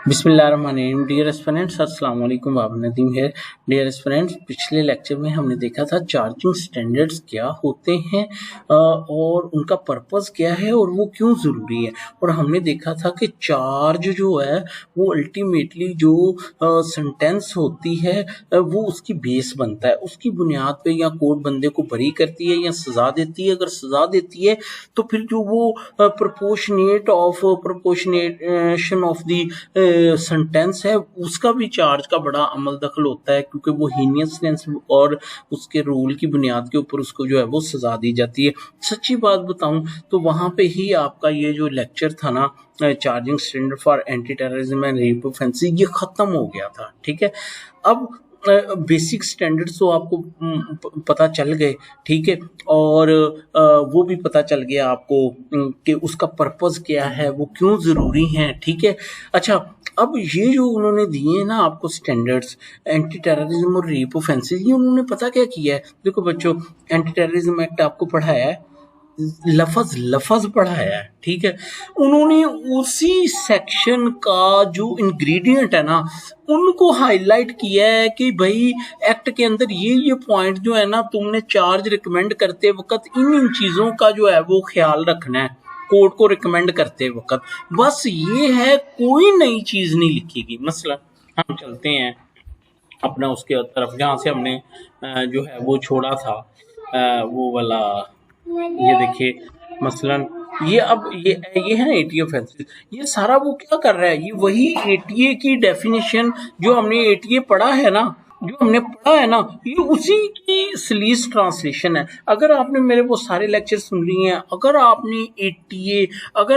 बिस्मिल्लाहिर्रहमानिर्रहीम। Dear aspirants, अस्सलाम वालेकुम। बाब नदीम है। डियर एस्पिरेंट्स, पिछले लेक्चर में हमने देखा था चार्जिंग स्टैंडर्ड्स क्या होते हैं और उनका पर्पस क्या है और वो क्यों ज़रूरी है। और हमने देखा था कि चार्ज जो है वो अल्टीमेटली जो सेंटेंस होती है वो उसकी बेस बनता है, उसकी बुनियाद पे या कोर्ट बंदे को बरी करती है या सज़ा देती है। अगर सज़ा देती है तो फिर जो वो प्रोपोर्शनेशन ऑफ दी सेंटेंस है उसका भी चार्ज का बड़ा अमल दखल होता है, क्योंकि वो हीनियसनेस और उसके रूल की बुनियाद के ऊपर उसको जो है वो सजा दी जाती है। सच्ची बात बताऊं तो वहां पे ही आपका ये जो लेक्चर था ना, charging standard for anti terrorism and rape offences, ये खत्म हो गया था। ठीक है, अब बेसिक स्टैंडर्ड्स तो आपको पता चल गए, ठीक है, और वो भी पता चल गया आपको कि उसका पर्पस क्या है, वो क्यों ज़रूरी है। ठीक है, अच्छा, अब ये जो उन्होंने दिए हैं ना आपको स्टैंडर्ड्स एंटी टेररिज्म और रेप ऑफेंसेस, ये उन्होंने पता क्या किया है। देखो बच्चों, एंटी टेररिज्म एक्ट आपको पढ़ाया है, लफज पढ़ाया है, ठीक है। उन्होंने उसी सेक्शन का जो इंग्रेडिएंट है ना उनको हाईलाइट किया है कि भाई एक्ट के अंदर ये पॉइंट जो है ना, तुमने चार्ज रिकमेंड करते वक्त इन चीज़ों का जो है वो ख्याल रखना है कोर्ट को रिकमेंड करते वक्त। बस ये है, कोई नई चीज़ नहीं लिखी। मसला हम चलते हैं अपना उसके तरफ जहाँ से हमने जो है वो छोड़ा था, वो वाला, ये देखिए मसलन ये अब ये है ना एटीए ऑफेंसेस। ये सारा वो क्या कर रहा है, ये वही एटीए की डेफिनेशन जो हमने एटीए पढ़ा है ना, ये उसी की स्लीज ट्रांसलेशन है। अगर आपने मेरे वो सारे लेक्चर सुन लिए हैं, अगर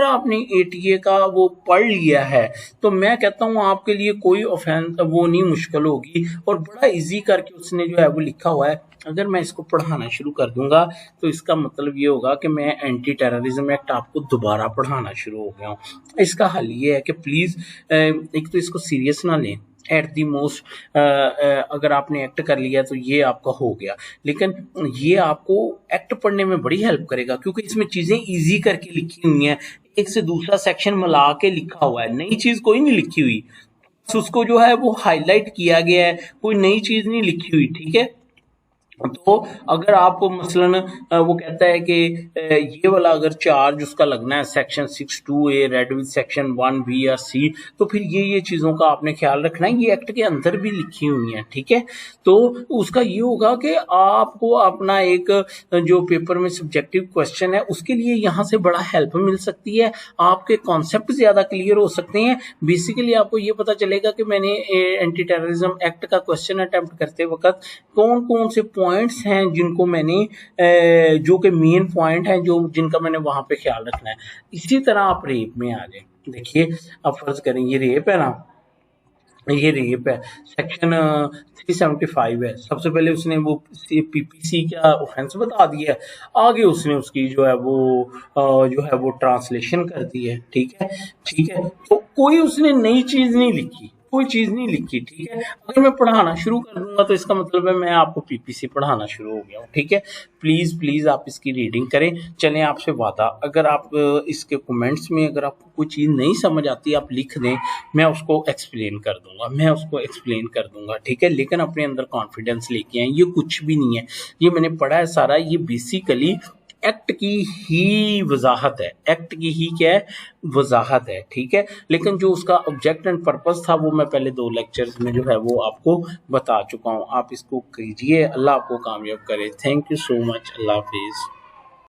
आपने एटीए का वो पढ़ लिया है, तो मैं कहता हूँ आपके लिए कोई ऑफेंस वो नहीं मुश्किल होगी, और बड़ा इजी करके उसने जो है वो लिखा हुआ है। अगर मैं इसको पढ़ाना शुरू कर दूंगा तो इसका मतलब ये होगा कि मैं एंटी टेररिज्म एक्ट आपको दोबारा पढ़ाना शुरू हो गया हूँ। इसका हल ये है कि प्लीज़ एक तो इसको सीरियस ना लें, एट दी मोस्ट अगर आपने एक्ट कर लिया तो ये आपका हो गया, लेकिन ये आपको एक्ट पढ़ने में बड़ी हेल्प करेगा, क्योंकि इसमें चीज़ें इजी करके लिखी हुई हैं, एक से दूसरा सेक्शन मिला के लिखा हुआ है, नई चीज़ कोई नहीं लिखी हुई, उसको जो है वो हाईलाइट किया गया है, कोई नई चीज़ नहीं लिखी हुई। ठीक है, तो अगर आपको मसलन वो कहता है कि ये वाला अगर चार्ज उसका लगना है section 6(2)A read with section 1(B) या C, तो फिर ये चीज़ों का आपने ख्याल रखना है, ये एक्ट के अंदर भी लिखी हुई हैं। ठीक है, तो उसका ये होगा कि आपको अपना एक जो पेपर में सब्जेक्टिव क्वेश्चन है उसके लिए यहाँ से बड़ा हेल्प मिल सकती है, आपके कॉन्सेप्ट ज़्यादा क्लियर हो सकते हैं। बेसिकली आपको ये पता चलेगा कि मैंने एंटी टेररिज्म एक्ट का क्वेश्चन अटेम्प्ट करते वक्त कौन कौन से पॉइंट्स हैं जिनको मैंने जो कि मेन पॉइंट हैं जो जिनका मैंने वहां पे ख्याल रखना है। इसी तरह आप रेप में आ जाए, देखिए अब फर्ज करें ये रेप है ना, ये रेप है, सेक्शन 375 है। सबसे पहले उसने वो पीपीसी का ऑफेंस बता दिया है, आगे उसने उसकी जो है वो ट्रांसलेशन कर दी है। ठीक है, तो कोई उसने नई चीज नहीं लिखी, ठीक है। अगर मैं पढ़ाना शुरू कर दूंगा तो इसका मतलब है मैं आपको पीपीसी पढ़ाना शुरू हो गया हूँ। ठीक है, प्लीज आप इसकी रीडिंग करें। चलें, आपसे वादा, अगर आप इसके कमेंट्स में अगर आपको कोई चीज़ नहीं समझ आती आप लिख दें, मैं उसको एक्सप्लेन कर दूंगा। ठीक है, लेकिन अपने अंदर कॉन्फिडेंस लेके आए, ये कुछ भी नहीं है, ये मैंने पढ़ा है सारा, ये बेसिकली एक्ट की ही वजाहत है, वजाहत है। ठीक है, लेकिन जो उसका ऑब्जेक्ट एंड पर्पस था वो मैं पहले 2 लेक्चर्स में जो है वो आपको बता चुका हूँ। आप इसको कीजिए, अल्लाह आपको कामयाब करे। थैंक यू सो मच, अल्लाह हाफिज़।